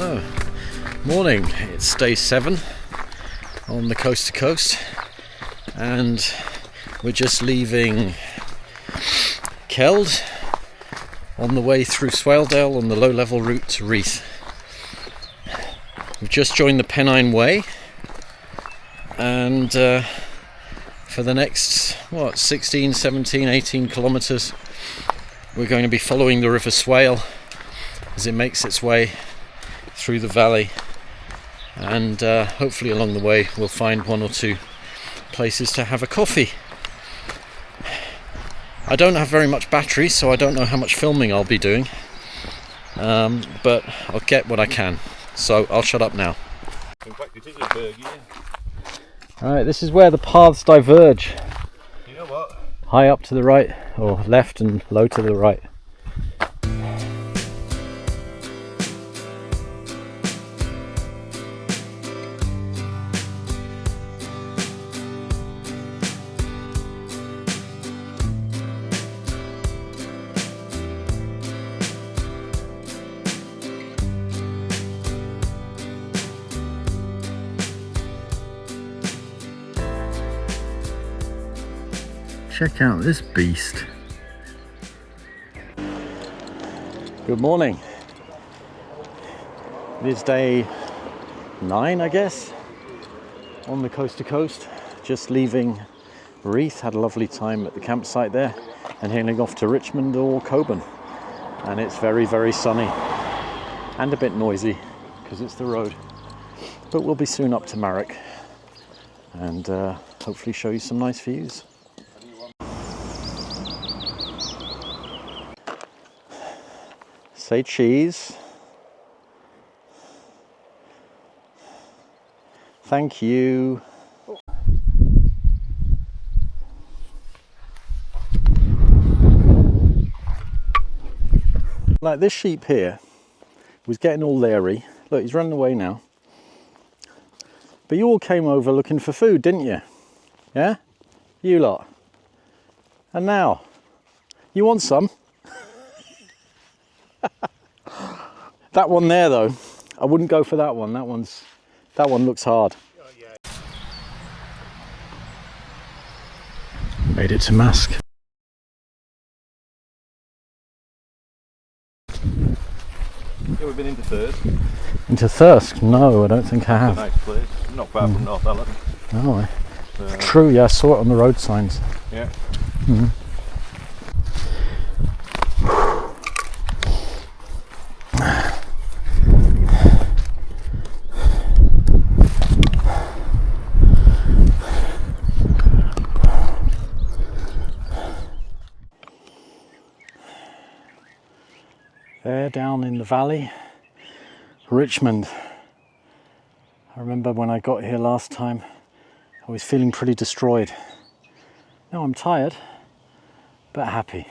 Oh, morning. It's day 7 on the coast to coast, and we're just leaving Keld on the way through Swaledale on the low-level route to Reeth. We've just joined the Pennine Way, and for the next 16, 17, 18 kilometres we're going to be following the River Swale as it makes its way through the valley, and hopefully along the way we'll find one or two places to have a coffee. I don't have very much battery, so I don't know how much filming I'll be doing, but I'll get what I can, so I'll shut up now. In fact, it is a berg, yeah. Alright, this is where the paths diverge. You know what? High up to the right, or left, and low to the right. Check out this beast. Good morning. It is day 9, I guess, on the coast to coast. Just leaving Reeth, had a lovely time at the campsite there, and heading off to Richmond or Colburn. And it's very, very sunny and a bit noisy because it's the road. But we'll be soon up to Marrick and hopefully show you some nice views. Say cheese. Thank you. Like this sheep here was getting all leery. Look, he's running away now. But you all came over looking for food, didn't you? Yeah? You lot. And now, you want some? That one there though, I wouldn't go for that one. That one looks hard. Made it to Mask. Yeah, we've been into Thirsk. Into Thirsk? No, I don't think I have. It's a nice place, not far from North Allen. No, true, yeah, I saw it on the road signs. Yeah. Mm. There down in the valley, Richmond. I remember when I got here last time, I was feeling pretty destroyed. Now I'm tired, but happy.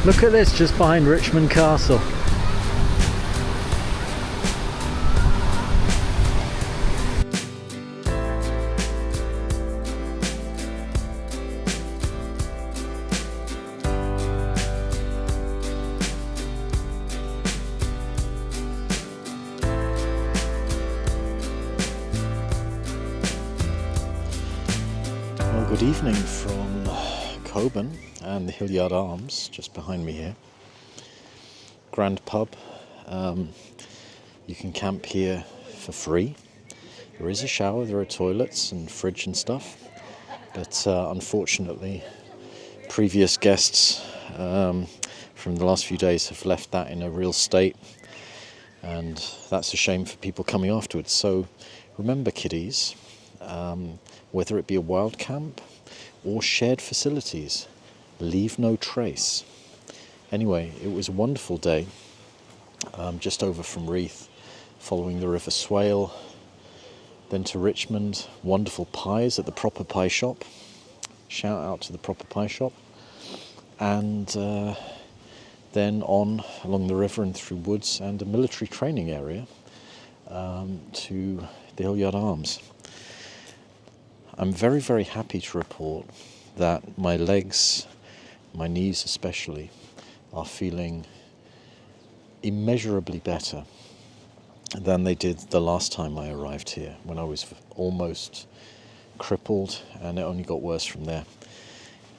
Look at this, just behind Richmond Castle. Well, good evening from Colburn and the Hillyard Arms just behind me here. Grand pub. You can camp here for free. There is a shower, there are toilets and fridge and stuff, but unfortunately previous guests from the last few days have left that in a real state, and that's a shame for people coming afterwards. So remember, kiddies, whether it be a wild camp or shared facilities, leave no trace. Anyway, it was a wonderful day, just over from Reeth, following the River Swale, then to Richmond. Wonderful pies at the Proper Pie Shop. Shout out to the Proper Pie Shop. And then on along the river and through woods and a military training area to the Hillyard Arms. I'm very, very happy to report that my legs, my knees especially, are feeling immeasurably better than they did the last time I arrived here, when I was almost crippled and it only got worse from there.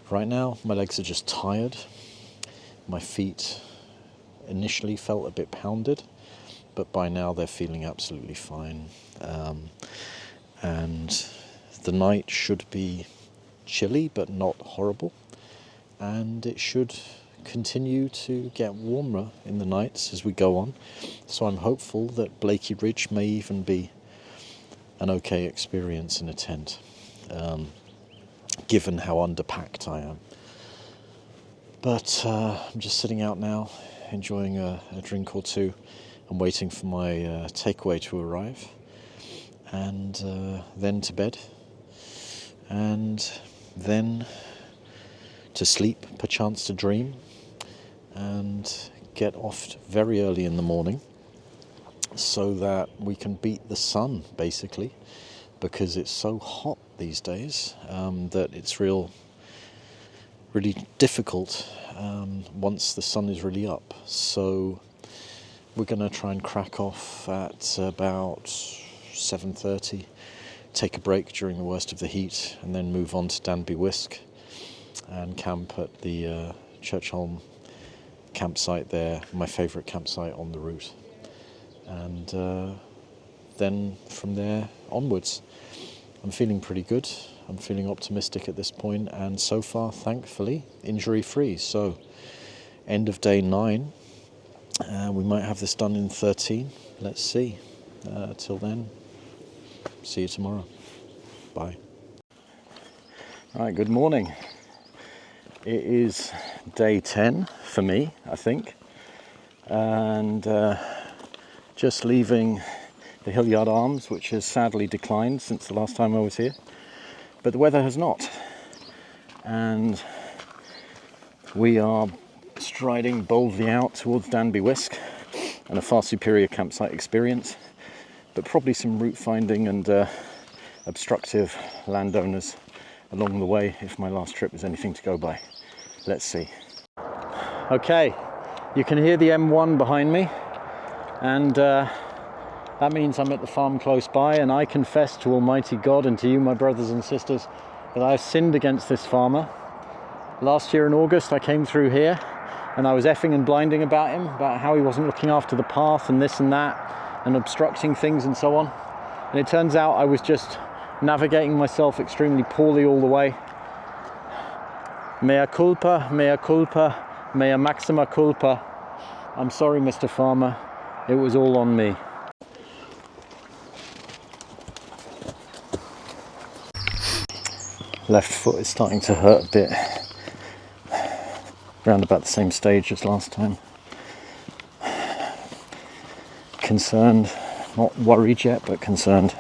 Right now my legs are just tired. My feet initially felt a bit pounded, but by now they're feeling absolutely fine. And the night should be chilly but not horrible, and it should continue to get warmer in the nights as we go on. So I'm hopeful that Blakey Ridge may even be an okay experience in a tent, given how underpacked I am. But I'm just sitting out now, enjoying a drink or two and waiting for my takeaway to arrive, and then to bed, and then to sleep, perchance to dream, and get off very early in the morning so that we can beat the sun, basically, because it's so hot these days that it's really difficult once the sun is really up. So we're going to try and crack off at about 7:30, take a break during the worst of the heat, and then move on to Danby Wiske and camp at the Churchholm campsite there, my favourite campsite on the route. And then from there onwards, I'm feeling pretty good. I'm feeling optimistic at this point, and so far, thankfully, injury-free. So, end of day 9. We might have this done in 13. Let's see. Till then, see you tomorrow. Bye. Right, good morning. It is day 10 for me, I think. And just leaving the Hillyard Arms, which has sadly declined since the last time I was here. But the weather has not. And we are striding boldly out towards Danby Wiske, and a far superior campsite experience, but probably some route finding and obstructive landowners along the way if my last trip was anything to go by. Let's see. Okay, you can hear the M1 behind me, and that means I'm at the farm close by, and I confess to Almighty God and to you, my brothers and sisters, that I have sinned against this farmer. Last year in August I came through here and I was effing and blinding about him, about how he wasn't looking after the path and this and that, and obstructing things and so on. And it turns out I was just navigating myself extremely poorly all the way. Mea culpa, mea maxima culpa. I'm sorry, Mr. Farmer. It was all on me. Left foot is starting to hurt a bit. Around about the same stage as last time. Concerned, not worried yet, but concerned.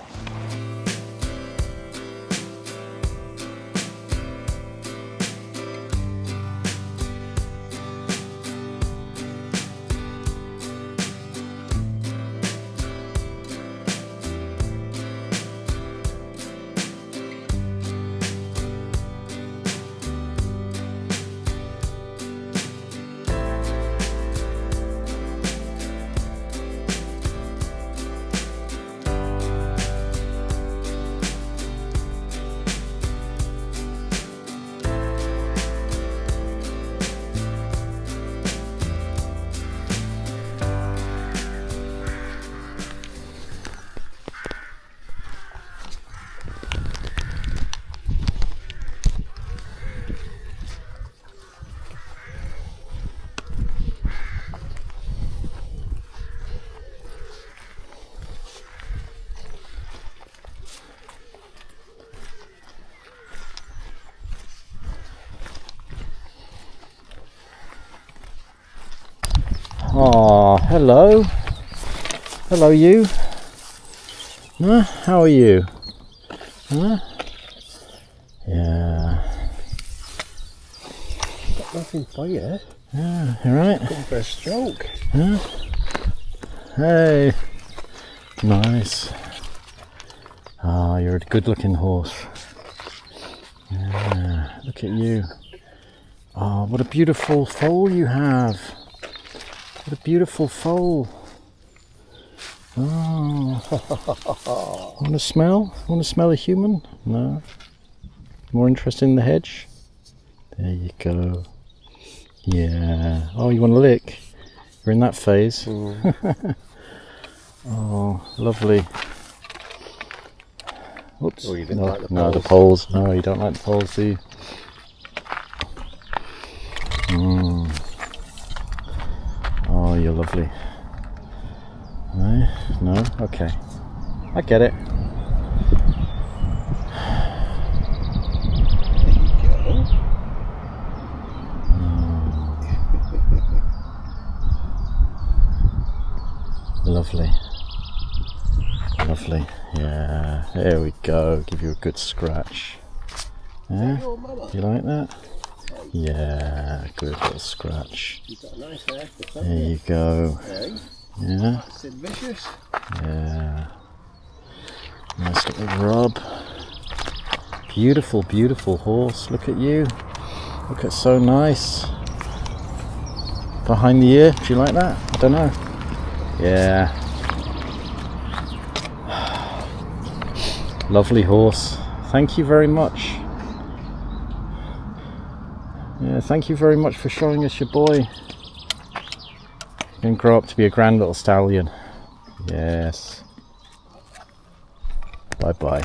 Oh, hello. Hello, you. Huh? How are you? Huh? Yeah. Got nothing for you. Yeah, you right? Come for a stroke. Huh? Hey. Nice. Ah, you're a good looking horse. Yeah, look at you. Oh, what a beautiful foal you have. What a beautiful foal. Oh. Want to smell? Want to smell a human? No. More interested in the hedge? There you go. Yeah. Oh, you want to lick? You're in that phase. Oh, lovely. Oops. Oh, you didn't No, like the no, the poles. poles. No, you don't like the poles, do you? Oh, you're lovely. No? No? Okay. I get it. Lovely. Lovely. Yeah. There we go. Give you a good scratch. Yeah? You like that? Yeah. Good little scratch. You've got a nice hair. There you go. Hey, Yeah. it's vicious. Yeah. Nice little rub. Beautiful, beautiful horse. Look at you. Look at so nice. Behind the ear. Do you like that? I don't know. Yeah. Lovely horse. Thank you very much. Yeah, thank you very much for showing us your boy. You're going to grow up to be a grand little stallion. Yes. Bye bye.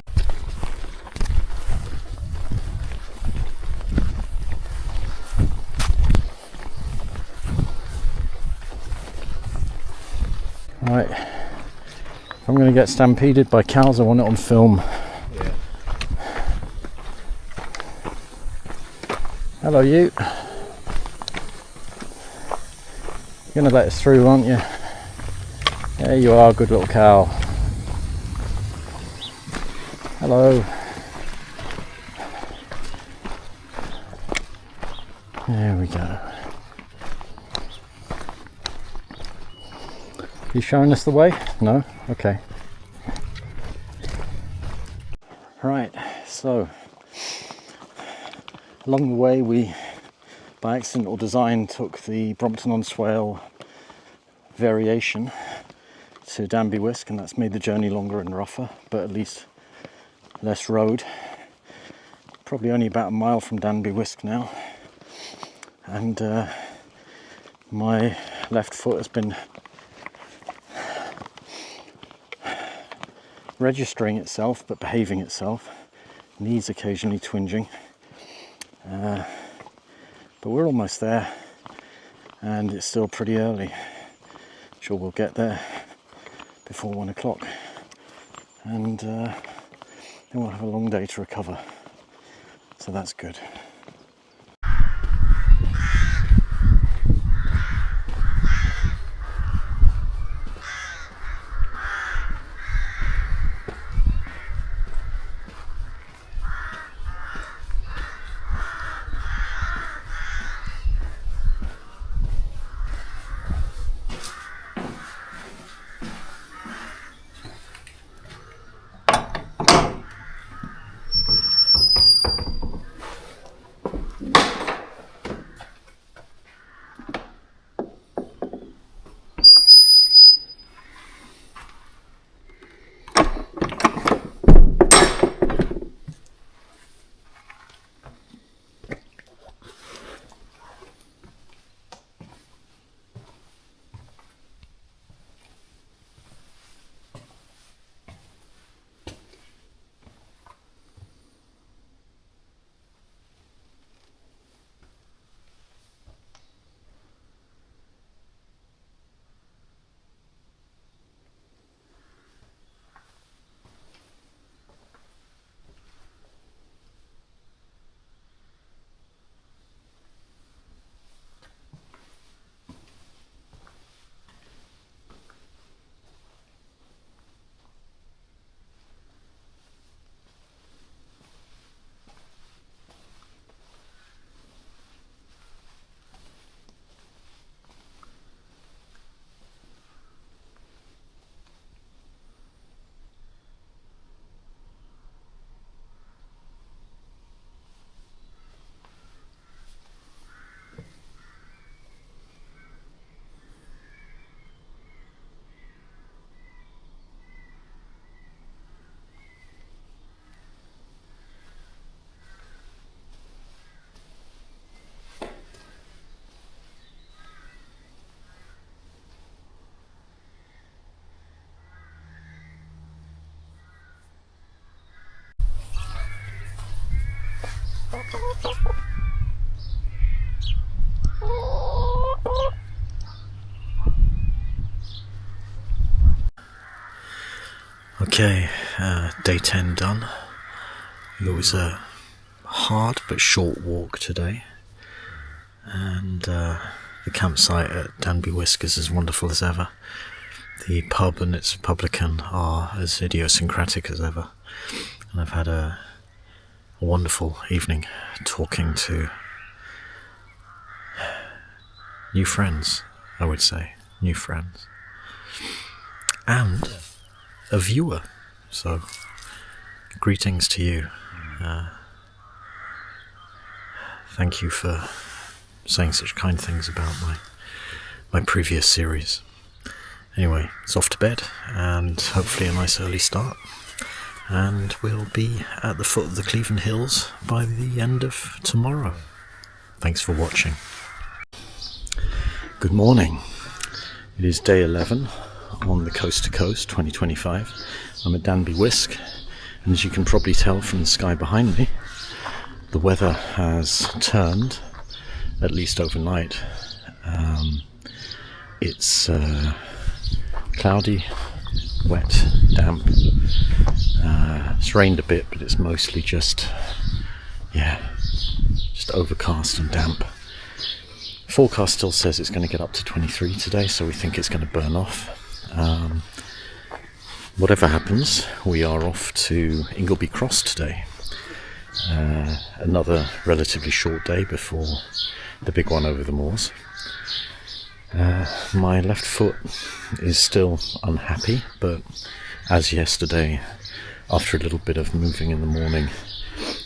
Right. If I'm going to get stampeded by cows, I want it on film. Yeah. Hello, you. You're going to let us through, aren't you? There you are, good little cow. Hello. There we go. You showing us the way? No? Okay. Right, so along the way we, by accident or design, took the Brompton-on-Swale variation to Danby Wiske, and that's made the journey longer and rougher, but at least less road. Probably only about a mile from Danby Wiske now, and my left foot has been registering itself but behaving itself, knees occasionally twinging, but we're almost there and it's still pretty early. Sure, we'll get there before 1 o'clock, and then we'll have a long day to recover, so that's good. Okay, day 10 done. It was a hard but short walk today, and the campsite at Danby Wiske is as wonderful as ever. The pub and its publican are as idiosyncratic as ever, and I've had a wonderful evening talking to new friends, I would say, new friends, and a viewer, so greetings to you. Thank you for saying such kind things about my previous series. Anyway, it's off to bed, and hopefully a nice early start, and we'll be at the foot of the Cleveland Hills by the end of tomorrow. Thanks for watching. Good morning. It is day 11 on the Coast to Coast 2025. I'm at Danby Wiske, and as you can probably tell from the sky behind me, the weather has turned, at least overnight. It's cloudy, wet, damp. It's rained a bit, but it's mostly just overcast and damp. Forecast still says it's going to get up to 23 today, so we think it's going to burn off. Whatever happens, we are off to Ingleby Cross today. Another relatively short day before the big one over the moors. My left foot is still unhappy, but as yesterday, after a little bit of moving in the morning,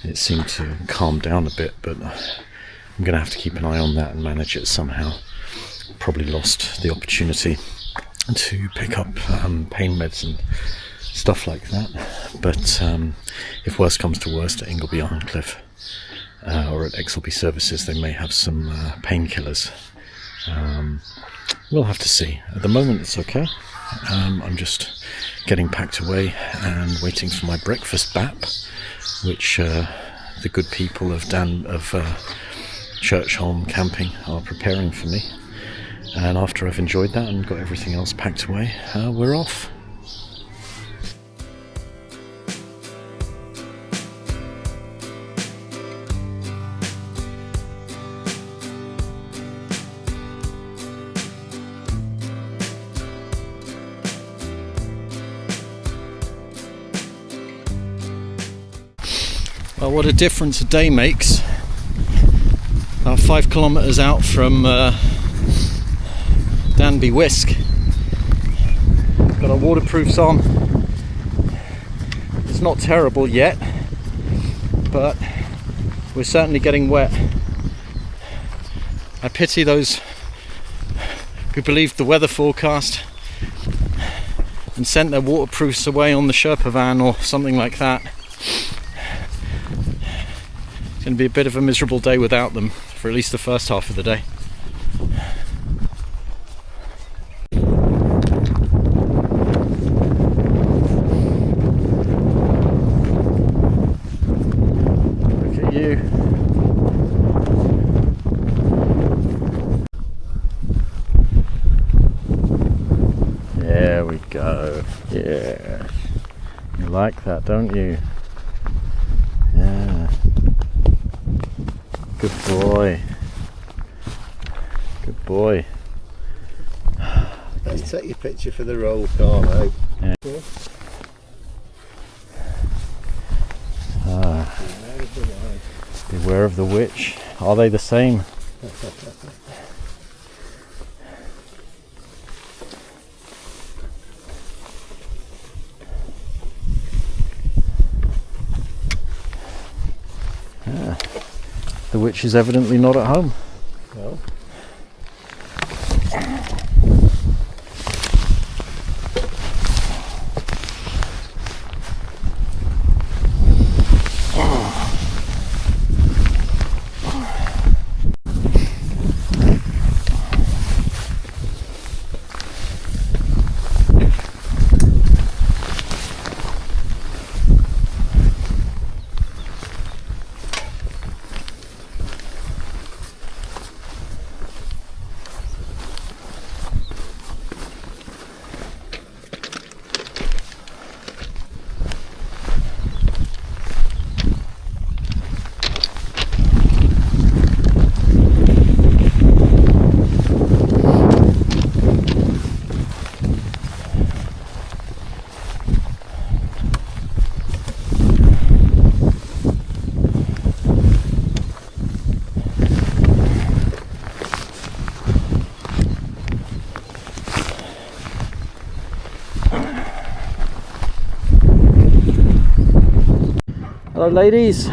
it seemed to calm down a bit, but I'm going to have to keep an eye on that and manage it somehow. Probably lost the opportunity to pick up pain meds and stuff like that, but if worst comes to worst, at Ingleby Arncliffe or at XLB Services, they may have some painkillers. We'll have to see. At the moment it's okay. I'm just getting packed away and waiting for my breakfast bap, which the good people of Churchholm Camping are preparing for me. And after I've enjoyed that and got everything else packed away, we're off. Well, what a difference a day makes. 5 kilometres out from Danby Wiske. Got our waterproofs on. It's not terrible yet, but we're certainly getting wet. I pity those who believed the weather forecast and sent their waterproofs away on the Sherpa van or something like that. It's going to be a bit of a miserable day without them for at least the first half of the day. Look at you. There we go. Yeah. You like that, don't you? Yeah. Good boy. Good boy. Let's take your picture for the roll call out. Yeah. Beware of the witch. Are they the same? The witch is evidently not at home. No. ladies.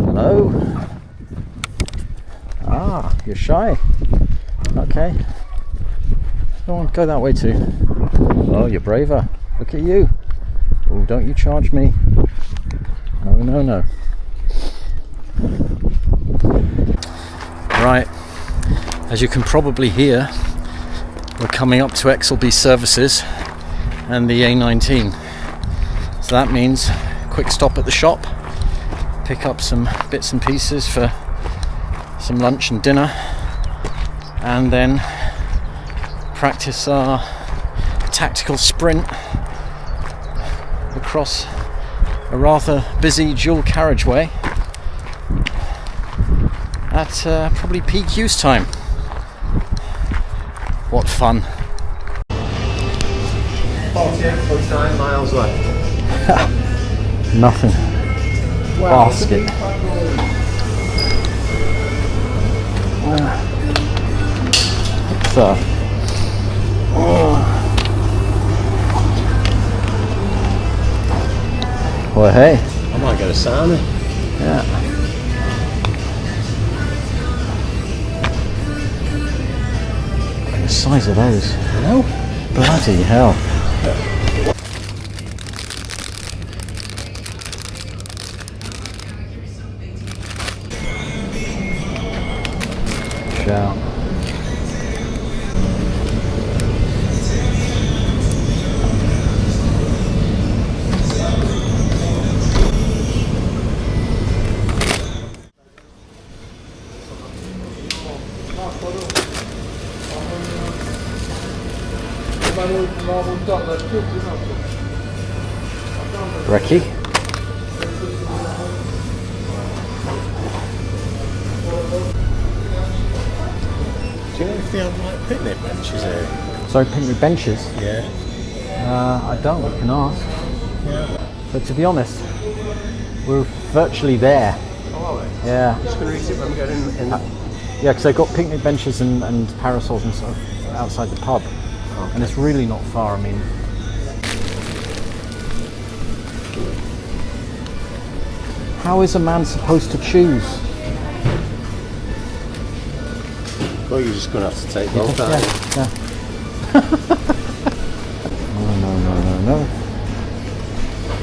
Hello. Ah, you're shy. Okay. Go on, go that way too. Oh, you're braver. Look at you. Oh, don't you charge me. No, no, no. Right. As you can probably hear, we're coming up to Exelby Services and the A19. So that means quick stop at the shop, pick up some bits and pieces for some lunch and dinner, and then practice our tactical sprint across a rather busy dual carriageway at probably peak use time. What fun. 48.9 miles left. Nothing. Wow. Basket. So, well, hey. I might get a sauna. Yeah. The size of those. I know. Bloody hell. Shout. Brekkie. Do you know if they have like picnic benches here? Sorry, picnic benches? Yeah. I don't, I can ask. Yeah. But to be honest, we're virtually there. Oh, are they? Yeah. Just going to reach it when we get in. Yeah, because they've got picnic benches and parasols and stuff outside the pub. Okay. And it's really not far, I mean. How is a man supposed to choose? Well, you're just going to have to take both out. Yeah. No.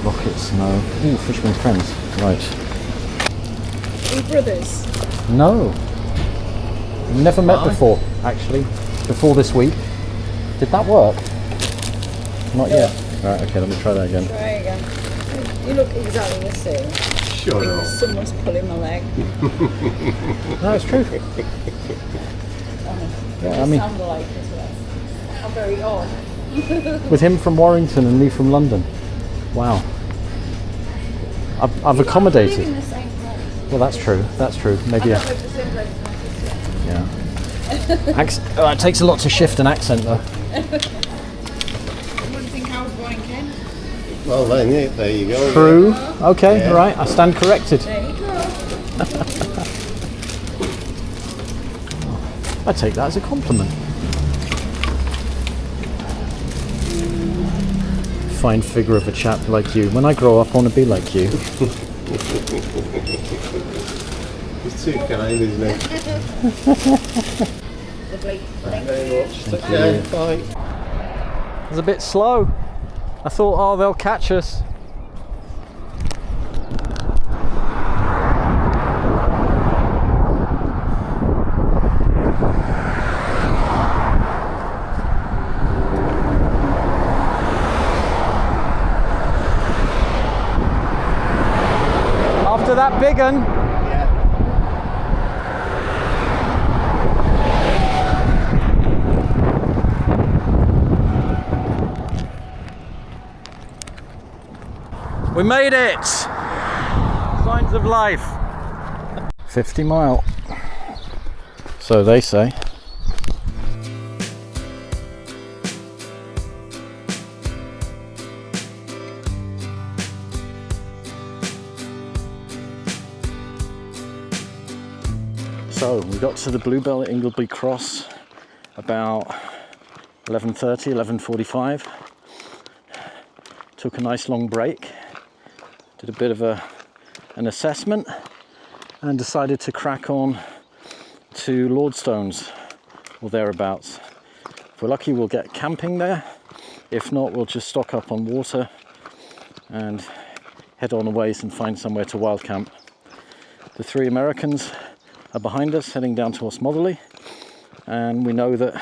Rockets, no. Ooh, Fisherman's Friends. Right. Are you brothers? No. Never met before, actually. Before this week. Did that work? Not yet. Right, okay, let me try that again. Try again. You look exactly the same. Sure. No. Someone's pulling my leg. No, it's true. Yeah, I mean, Sound alike as well. I'm very odd. with him from Warrington and me from London. Wow. I've accommodated. In the same place. Well, that's true. That's true. Maybe. I live the same place as my sister. Yeah. It takes a lot to shift an accent, though. You wouldn't think I was born in Kent. Well, then, yeah, there you go. True. Okay. Yeah. Right. I stand corrected. There you go. I take that as a compliment. Fine figure of a chap like you. When I grow up, I want to be like you. He's too kind, isn't he? Lovely. Thank you very much. Thank Take care. you. Bye. It was a bit slow. I thought, oh, they'll catch us. After that big un. We made it! Signs of life. 50 mile. So they say. We got to the Bluebell at Ingleby Cross about 11:30, 11:45. Took a nice long break, did a bit of an assessment, and decided to crack on to Lordstones or thereabouts. If we're lucky, we'll get camping there. If not, we'll just stock up on water and head on a ways and find somewhere to wild camp. The three Americans are behind us, heading down to Osmotherley, and we know that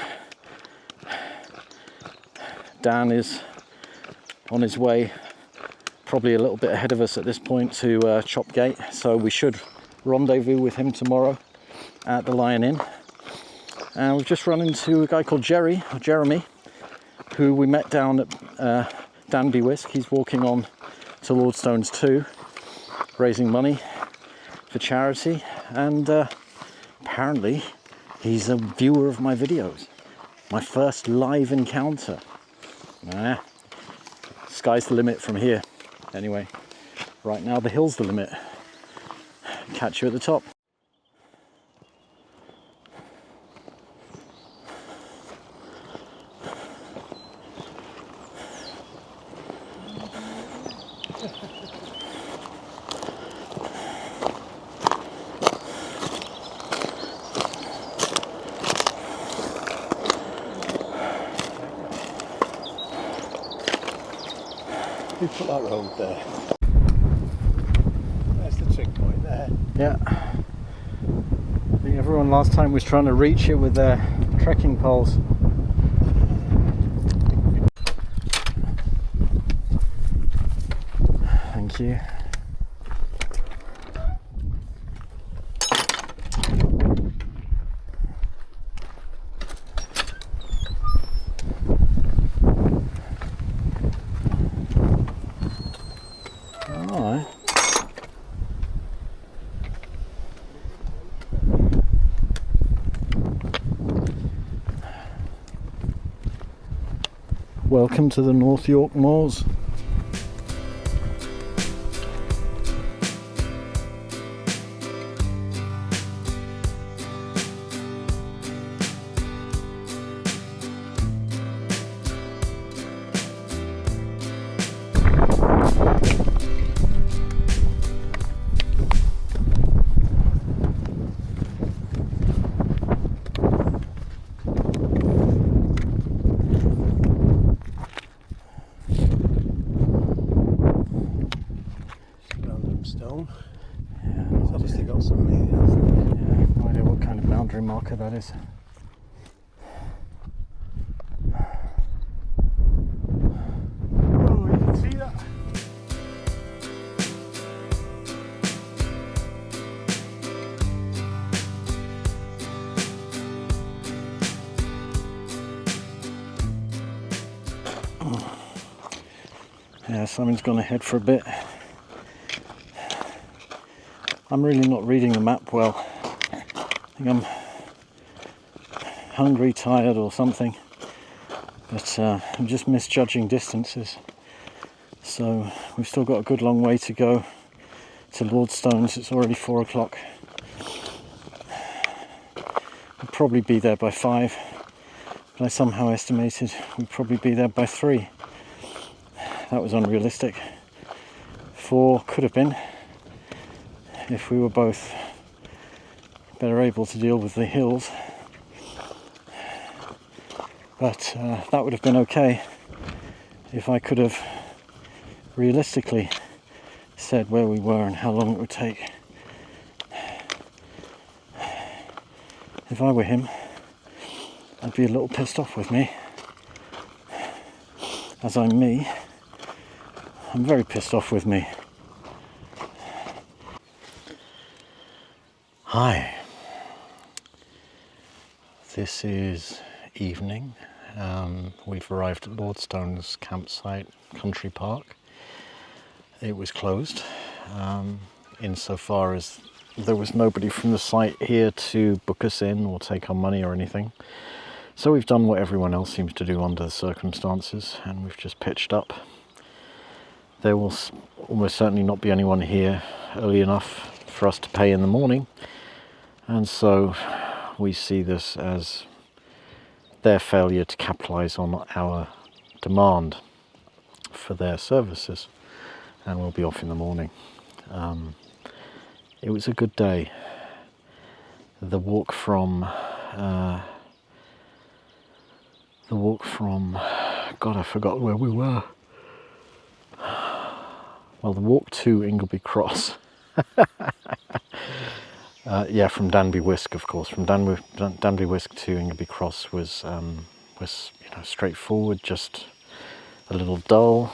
Dan is on his way, probably a little bit ahead of us at this point, to Chopgate, so we should rendezvous with him tomorrow at the Lion Inn. And we've just run into a guy called Jeremy, who we met down at Danby Wiske. He's walking on to Lordstones too, raising money for charity, and apparently he's a viewer of my videos. My first live encounter. Sky's the limit from here. Anyway, right now the hill's the limit. Catch you at the top. You put that road there. That's the trick point there. Yeah. I think everyone last time was trying to reach it with their trekking poles. Thank you. Welcome to the North York Moors. Stone. Yeah, it's obviously got some here. Yeah, no idea what kind of boundary marker that is. Oh, you can see that. Yeah, Simon's gone ahead for a bit. I'm really not reading the map well. I think I'm hungry, tired or something, but I'm just misjudging distances. So we've still got a good long way to go to Lordstones. It's already 4 o'clock. We'll probably be there by 5, but I somehow estimated we'd probably be there by 3. That was unrealistic. 4 could have been, if we were both better able to deal with the hills, but that would have been okay if I could have realistically said where we were and how long it would take. If I were him, I'd be a little pissed off with me. As I'm me, I'm very pissed off with me. Hi, this is evening. We've arrived at Lordstones campsite, country park. It was closed insofar as there was nobody from the site here to book us in or take our money or anything. So we've done what everyone else seems to do under the circumstances, and we've just pitched up. There will almost certainly not be anyone here early enough for us to pay in the morning, and so we see this as their failure to capitalise on our demand for their services, and we'll be off in the morning. It was a good day. The walk from God, I forgot where we were. Well, the walk to Ingleby Cross. From Danby Wiske, of course. From Danby Wiske to Ingleby Cross was straightforward, just a little dull,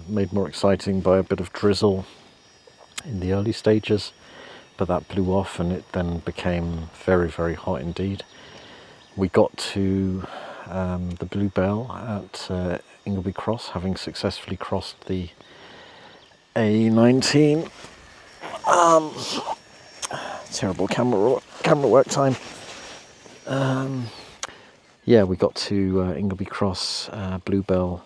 made more exciting by a bit of drizzle in the early stages, but that blew off and it then became very, very hot indeed. We got to the Blue Bell at Ingleby Cross, having successfully crossed the A19. Terrible camera work time. We got to Ingleby Cross, Blue Bell,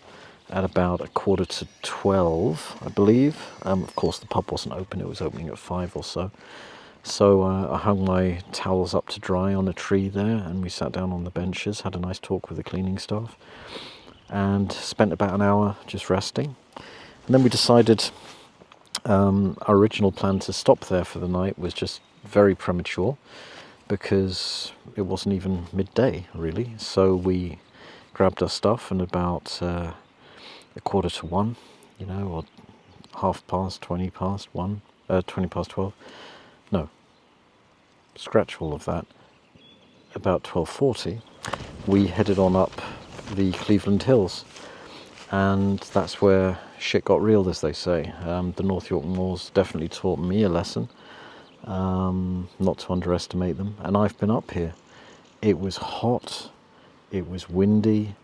at about 11:45, I believe. Of course, the pub wasn't open; it was opening at 5 or so. So I hung my towels up to dry on a tree there, and we sat down on the benches, had a nice talk with the cleaning staff, and spent about an hour just resting. And then we decided our original plan to stop there for the night was just very premature, because it wasn't even midday really. So we grabbed our stuff, and about 1:45, or 20 past 12. No, scratch all of that. About 12:40, we headed on up the Cleveland Hills, and that's where shit got real, as they say. The North York Moors definitely taught me a lesson. Not to underestimate them. And I've been up here. It was hot, it was windy,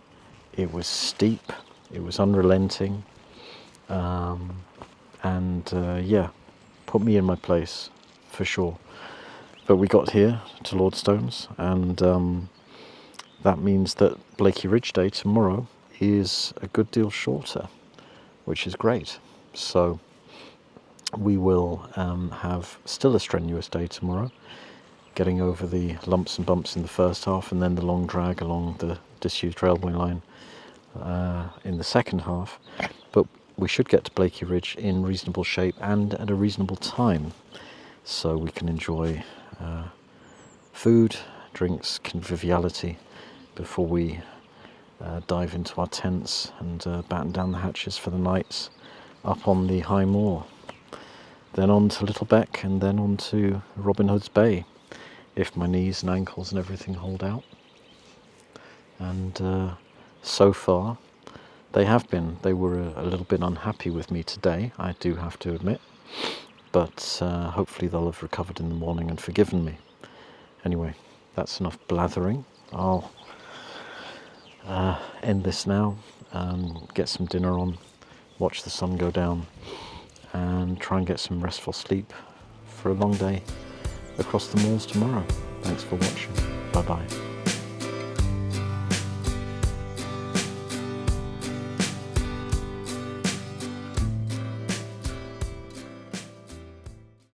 it was steep, it was unrelenting, put me in my place for sure. But we got here to Lordstones, and that means that Blakey Ridge Day tomorrow is a good deal shorter, which is great. So we will have still a strenuous day tomorrow, getting over the lumps and bumps in the first half, and then the long drag along the disused railway line in the second half. But we should get to Blakey Ridge in reasonable shape and at a reasonable time, so we can enjoy food, drinks, conviviality before we dive into our tents and batten down the hatches for the nights up on the high moor. Then on to Littlebeck, and then on to Robin Hood's Bay, if my knees and ankles and everything hold out. And so far, they have been. They were a little bit unhappy with me today, I do have to admit. But hopefully they'll have recovered in the morning and forgiven me. Anyway, that's enough blathering. I'll end this now, get some dinner on, watch the sun go down, and try and get some restful sleep for a long day across the moors tomorrow. Thanks for watching. Bye bye.